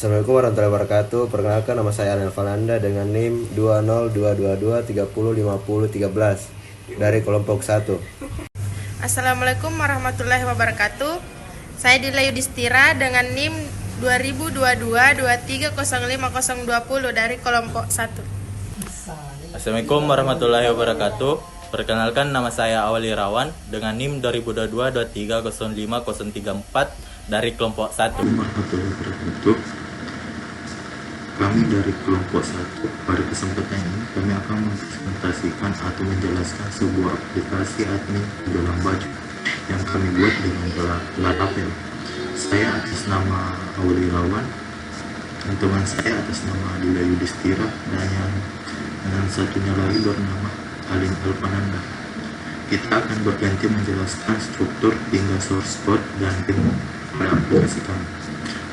Assalamualaikum warahmatullahi wabarakatuh. Perkenalkan, nama saya Anel Valanda dengan NIM 20222305013 dari kelompok 1. Assalamualaikum warahmatullahi wabarakatuh. Saya Dila Yudhistira dengan NIM 202223050020 dari kelompok 1. Assalamualaikum warahmatullahi wabarakatuh. Perkenalkan, nama saya Awal Irawan dengan NIM 202223050034 dari kelompok 1. Warahmatullahi wabarakatuh. Kami dari kelompok 1, pada kesempatan ini kami akan mempresentasikan atau menjelaskan sebuah aplikasi admin dalam baju yang kami buat dengan Laravel. Saya atas nama Awal Irawan, dan teman saya atas nama Dila Yudhistira, dan yang satunya lagi bernama Alim Alpananda. Kita akan berganti menjelaskan struktur hingga source code dan tim pada aplikasi kami.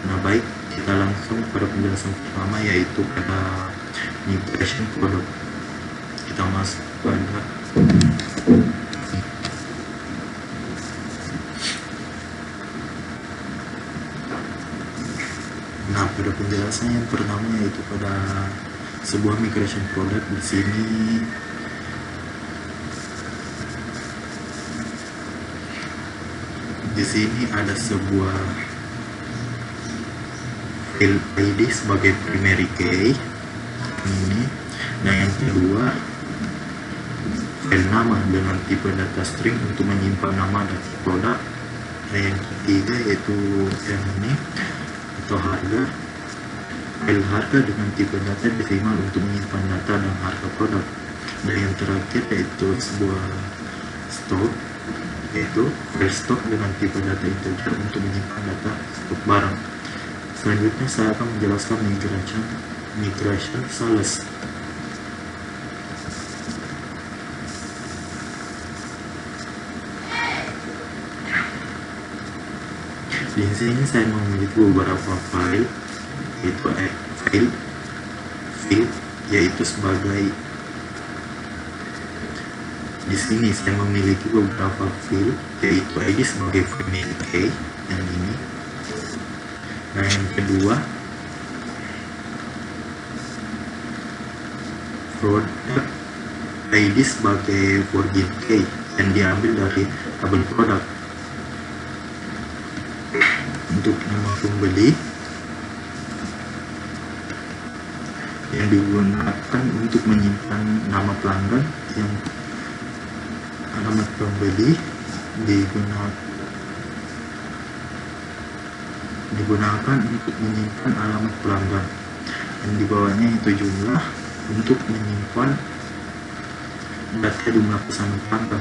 Nah, baik, kita langsung pada penjelasan pertama, yaitu pada migration product. Kita masuk pada pada penjelasan yang pertama, yaitu pada sebuah migration product. Di sini ada sebuah file ID sebagai primary key ini, dan yang kedua file nama dengan tipe data string untuk menyimpan nama data produk, dan yang ketiga yaitu yang ini atau harga, file harga dengan tipe data desimal untuk menyimpan data dan harga produk, dan yang terakhir yaitu sebuah stock, yaitu file stock dengan tipe data integer untuk menyimpan data stok barang. Selanjutnya saya akan menjelaskan migration sales. Di sini saya memiliki beberapa file, yaitu sebagai di sini saya memiliki beberapa file, yaitu ID sebagai primary key yang ini. Nah, yang kedua product ID sebagai forwarding key yang diambil dari tabel produk. Untuk nama pembeli yang digunakan untuk menyimpan nama pelanggan, yang alamat pembeli digunakan untuk menyimpan alamat pelanggan, dan di bawahnya itu jumlah untuk menyimpan data jumlah pesanan pelanggan,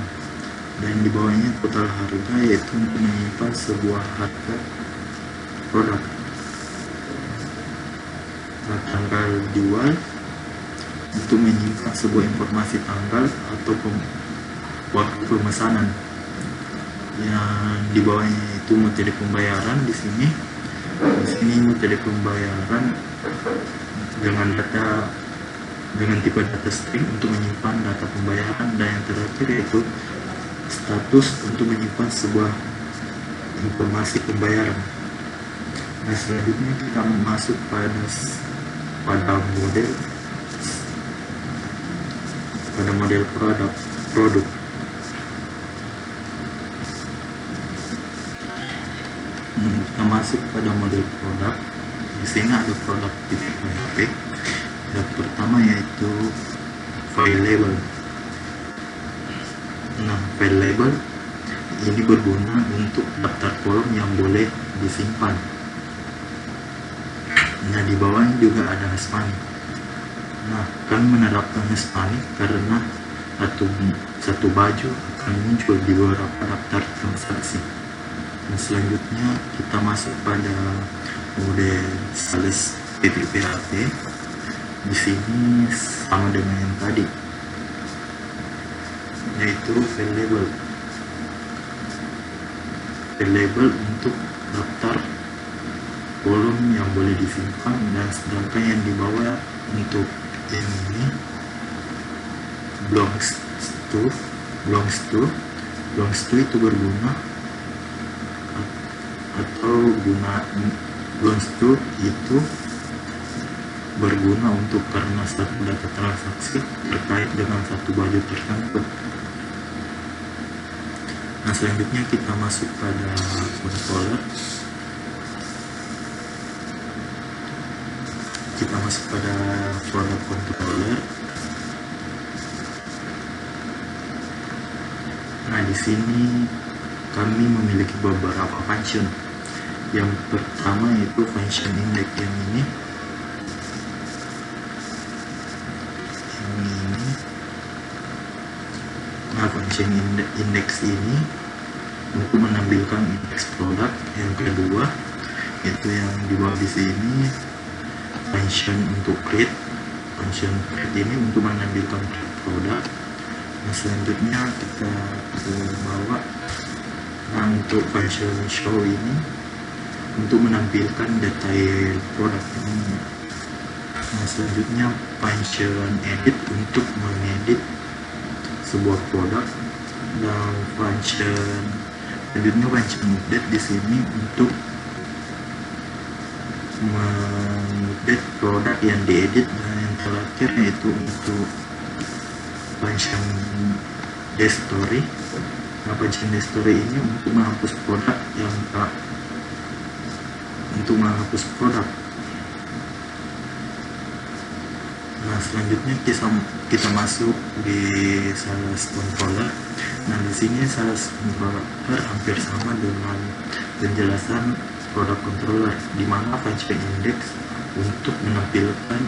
dan di bawahnya total harga, yaitu untuk menyimpan sebuah harga produk. Nah, tanggal jual untuk menyimpan sebuah informasi tanggal atau waktu pemesanan. Yang di bawahnya itu metode pembayaran. Di sini metode pembayaran dengan tipe data string untuk menyimpan data pembayaran, dan yang terakhir yaitu status untuk menyimpan sebuah informasi pembayaran. Nah, selanjutnya kita masuk pada model produk. Kita masuk pada model produk. Di sini ada produk tipe PHP. Yang pertama yaitu file label. Nah, file label ini berguna untuk daftar kolom yang boleh disimpan. Nah, di bawahnya juga ada Hispanic. Nah, kami menerapkan Hispanic karena satu baju akan muncul di beberapa daftar transaksi. Nah, selanjutnya kita masuk pada model sales PHP. Di sini sama dengan yang tadi, yaitu file label untuk daftar kolom yang boleh disimpan, dan sedangkan yang di bawah untuk ini belongs to itu berguna atau Loans to itu berguna untuk karena satu data transaksi terkait dengan satu baju tertentu. Nah, selanjutnya kita masuk pada controller. Kita masuk pada product controller. Nah, di sini kami memiliki beberapa function. Yang pertama yaitu function index yang ini. Nah, function index ini untuk menampilkan indeks produk. Yang kedua itu yang di bawah di sini function untuk create. Function create ini untuk menampilkan produk. Nah, selanjutnya kita ke bawah. Nah, untuk function show ini untuk menampilkan detail produk ini. Nah, selanjutnya function edit untuk mengedit sebuah produk, dan function selanjutnya function update di sini untuk mengupdate produk yang diedit, dan yang terakhir yaitu untuk function destory. Nah, function destory ini untuk menghapus produk yang tak produk. Nah, selanjutnya kita masuk di sales controller. Nah, di sini sales controller hampir sama dengan penjelasan product controller, di mana function index untuk menampilkan.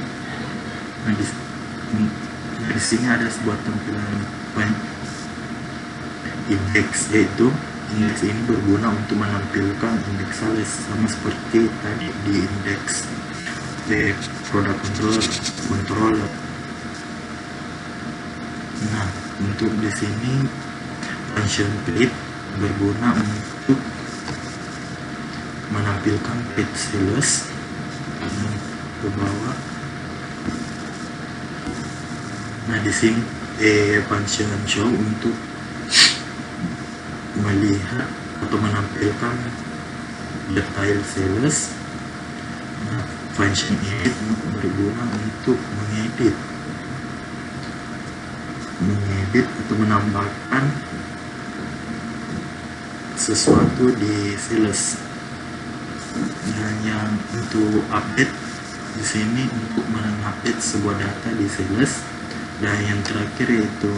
Nah, di sini ada sebuah tampilan index, yaitu indeks ini berguna untuk menampilkan indeks sales sama seperti tadi di indeks product controller. Nah, untuk di sini function clip berguna untuk menampilkan page sales ke bawah. Nah, di sini function show untuk melihat atau menampilkan detail sales. Nah, function edit berguna untuk mengedit atau menambahkan sesuatu di sales. Dan yang untuk update di sini untuk mengupdate sebuah data di sales. Dan yang terakhir yaitu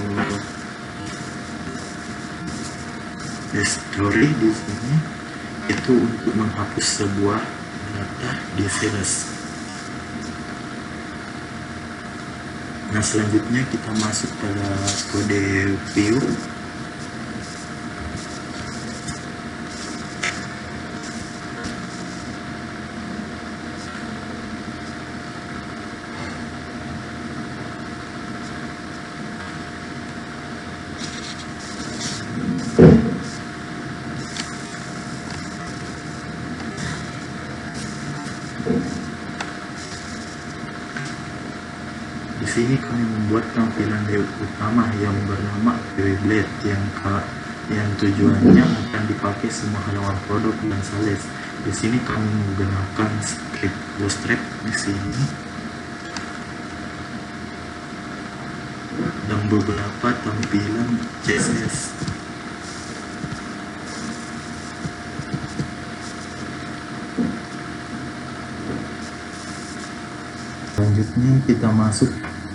story di sini itu untuk menghapus sebuah data di sales. Nah, selanjutnya kita masuk pada kode view. Di sini kami membuat tampilan layout utama yang bernama View Blade yang tujuannya akan dipakai semua halaman produk dan sales. Di sini kami menggunakan script bootstrap di sini dan beberapa tampilan CSS. Selanjutnya kita masuk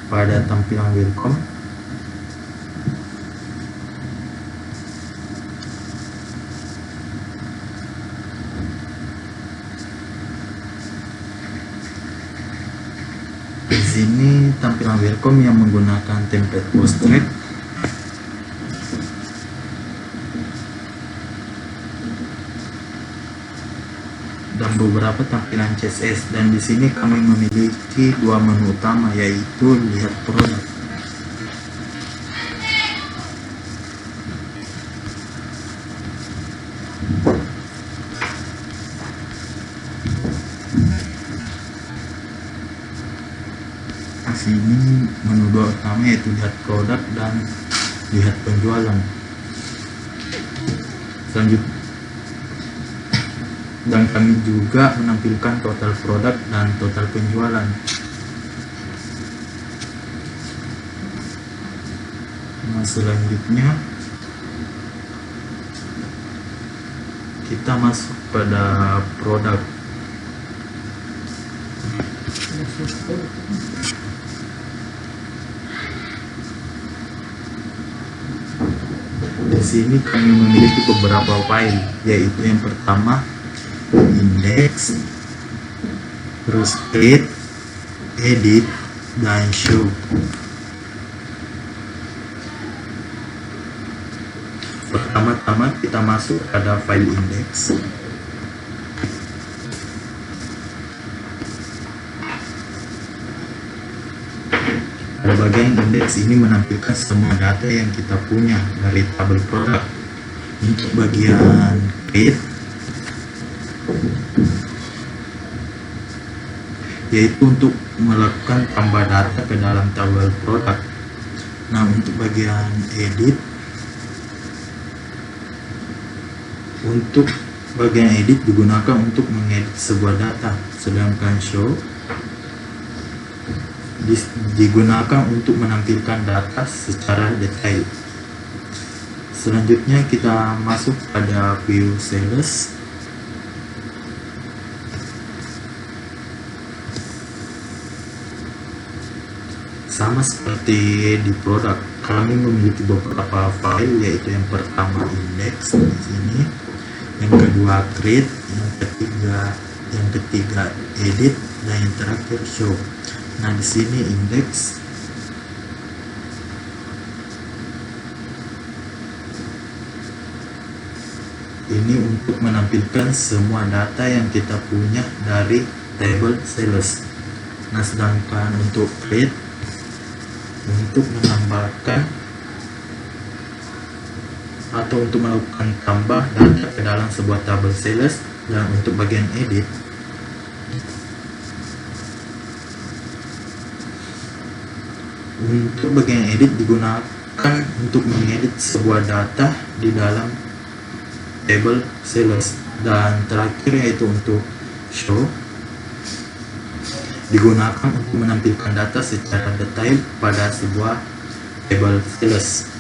pada tampilan welcome. Di sini tampilan welcome yang menggunakan template bootstrap. Dan beberapa tampilan CSS, dan di sini kami memiliki dua menu utama, yaitu lihat produk. Di sini menu dua utama yaitu lihat produk dan lihat penjualan. Dan kami juga menampilkan total produk dan total penjualan. Nah, selanjutnya kita masuk pada produk. Di sini kami memiliki beberapa file, yaitu yang pertama index, terus create, edit, dan show. Pertama-tama kita masuk pada file index. Pada bagian indeks ini menampilkan semua data yang kita punya dari tabel produk. Untuk bagian create, yaitu untuk melakukan tambah data ke dalam tabel produk. Nah, untuk bagian edit, untuk bagian edit digunakan untuk mengedit sebuah data, sedangkan show digunakan untuk menampilkan data secara detail. Selanjutnya kita masuk pada view sales. Sama seperti di produk, kami memiliki beberapa file, yaitu yang pertama index di sini, yang kedua create, yang ketiga edit, dan yang terakhir show. Nah, di sini index, ini untuk menampilkan semua data yang kita punya dari table sales. Nah, sedangkan untuk create, untuk menambahkan atau untuk melakukan tambah data ke dalam sebuah tabel sales. Dan untuk bagian edit, digunakan untuk mengedit sebuah data di dalam table sales. Dan terakhir yaitu untuk show, digunakan untuk menampilkan data secara detail pada sebuah table sales.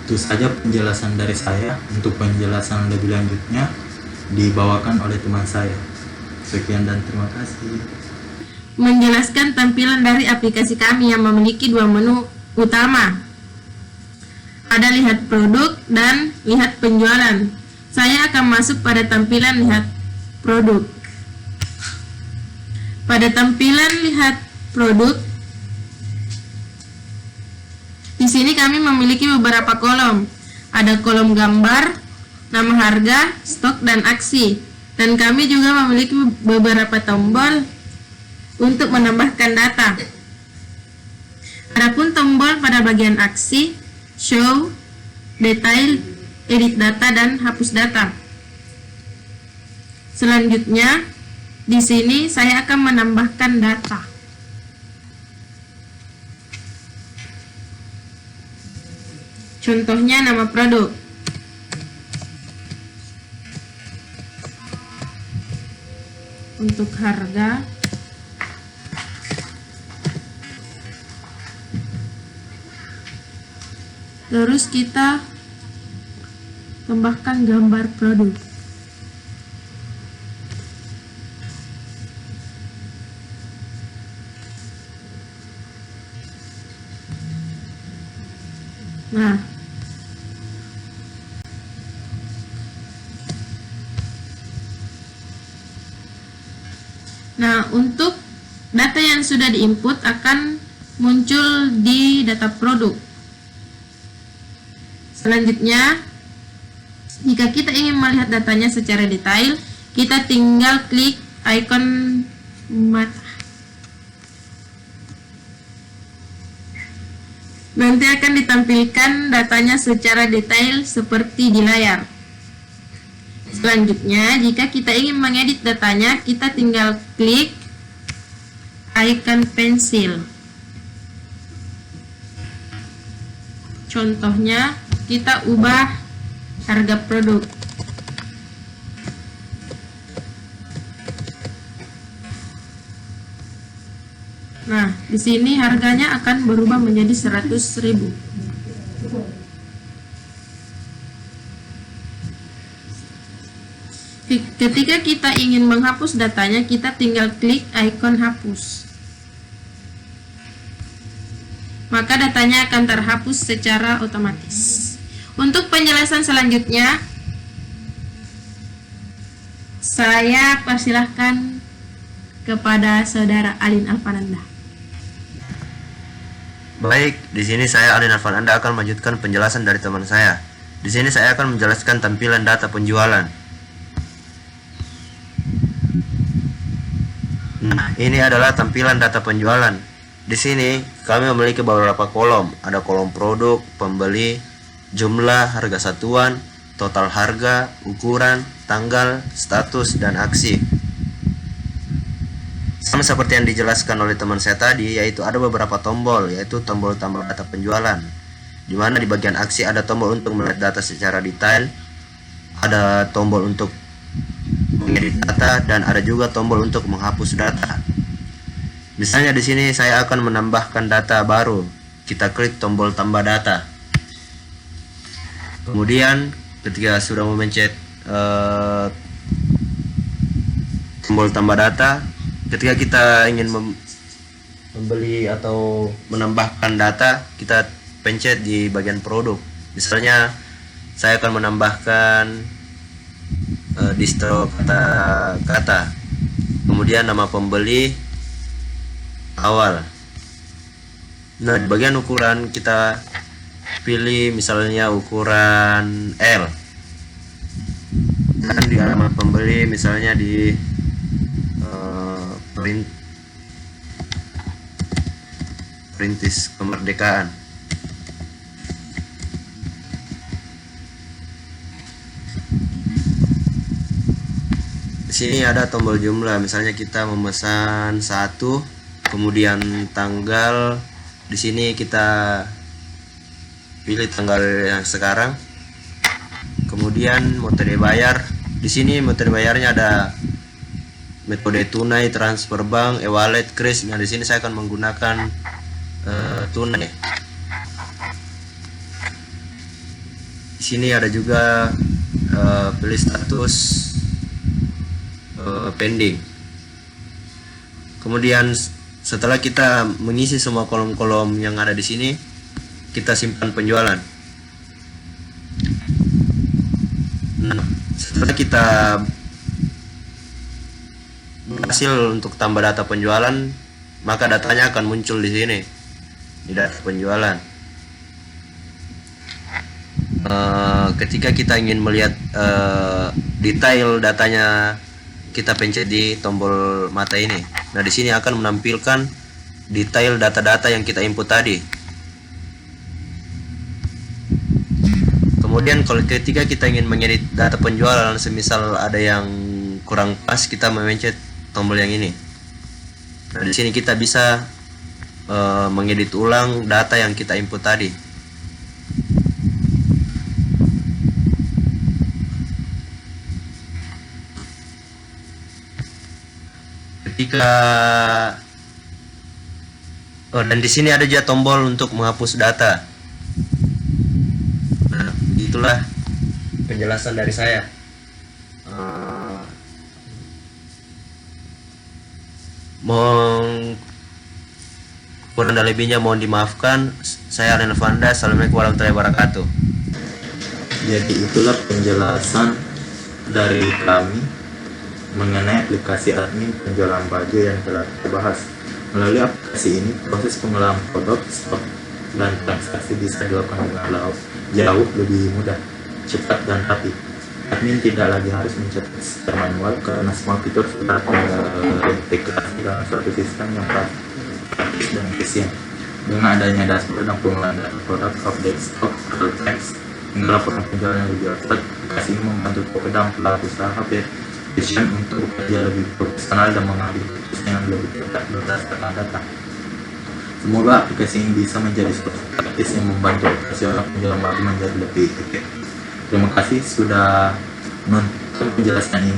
Itu saja penjelasan dari saya. Untuk penjelasan lebih lanjutnya dibawakan oleh teman saya. Sekian dan terima kasih. Menjelaskan tampilan dari aplikasi kami yang memiliki dua menu utama. Ada lihat produk dan lihat penjualan. Saya akan masuk pada tampilan lihat produk. Pada tampilan lihat produk, di sini kami memiliki beberapa kolom. Ada kolom gambar, nama harga, stok, dan aksi. Dan kami juga memiliki beberapa tombol untuk menambahkan data. Adapun tombol pada bagian aksi, show, detail, edit data, dan hapus data. Selanjutnya, di sini saya akan menambahkan data. Contohnya nama produk. Untuk harga, terus kita tambahkan gambar produk. Nah, untuk data yang sudah diinput akan muncul di data produk. Selanjutnya, jika kita ingin melihat datanya secara detail, kita tinggal klik ikon mata. Nanti akan ditampilkan datanya secara detail seperti di layar. Selanjutnya, jika kita ingin mengedit datanya, kita tinggal klik ikon pensil. Contohnya, kita ubah harga produk. Nah, di sini harganya akan berubah menjadi 100.000. Ketika kita ingin menghapus datanya, kita tinggal klik ikon hapus. Maka datanya akan terhapus secara otomatis. Untuk penjelasan selanjutnya, saya persilahkan kepada Saudara Alin Alfananda. Baik, di sini saya Alin Alfananda akan melanjutkan penjelasan dari teman saya. Di sini saya akan menjelaskan tampilan data penjualan. Nah, ini adalah tampilan data penjualan. Di sini kami memiliki beberapa kolom. Ada kolom produk, pembeli, jumlah, harga satuan, total harga, ukuran, tanggal, status, dan aksi. Sama seperti yang dijelaskan oleh teman saya tadi, yaitu ada beberapa tombol, yaitu tombol tambah data penjualan, di mana di bagian aksi ada tombol untuk melihat data secara detail, ada tombol untuk mengedit data, dan ada juga tombol untuk menghapus data. Misalnya di sini saya akan menambahkan data baru. Kita klik tombol tambah data. Kemudian ketika sudah memencet tombol tambah data, ketika kita ingin membeli atau menambahkan data, kita pencet di bagian produk. Misalnya saya akan menambahkan distro kata-kata, kemudian nama pembeli awal. Nah, di bagian ukuran kita pilih misalnya ukuran L, dan di alamat pembeli misalnya di perintis kemerdekaan. Di sini ada tombol jumlah, misalnya kita memesan 1, kemudian tanggal. Di sini kita pilih tanggal yang sekarang. Kemudian metode bayar. Di sini metode bayarnya ada metode tunai, transfer bank, e-wallet, kris. Nah, di sini saya akan menggunakan tunai. Di sini ada juga pilih status pending. Kemudian setelah kita mengisi semua kolom-kolom yang ada di sini, kita simpan penjualan. Nah, setelah kita berhasil untuk tambah data penjualan, maka datanya akan muncul di sini, di data penjualan. Ketika kita ingin melihat detail datanya, kita pencet di tombol mata ini. Nah, di sini akan menampilkan detail data-data yang kita input tadi. Kemudian kalau ketika kita ingin mengedit data penjualan, semisal ada yang kurang pas, kita memencet tombol yang ini. Nah, di sini kita bisa mengedit ulang data yang kita input tadi. Dan di sini ada juga tombol untuk menghapus data. Nah, itulah penjelasan dari saya. Kurang dan lebihnya mohon dimaafkan. Saya Alin Alfananda. Assalamualaikum warahmatullahi wabarakatuh. Jadi itulah penjelasan dari kami mengenai aplikasi admin penjualan baju yang telah kita bahas. Melalui aplikasi ini, proses pengolahan produk, stok, dan transaksi bisa dilakukan dengan jauh lebih mudah, cepat, dan rapi. Admin tidak lagi harus mencatat secara manual karena semua fitur sudah terintegrasi dalam suatu sistem yang praktis dan efisien. Dengan adanya dashboard dan pengolahan data produk, update stok, real time, hingga laporan penjualan yang lebih akurat, aplikasi ini membantu toko dan pelaku usaha untuk bekerja lebih profesional dan mengambil keputusan yang lebih tepat berdasarkan data. Semoga aplikasi ini bisa menjadi suatu praktis yang membantu operasional penjualan baju menjadi lebih efektif. Terima kasih sudah menonton penjelasan ini.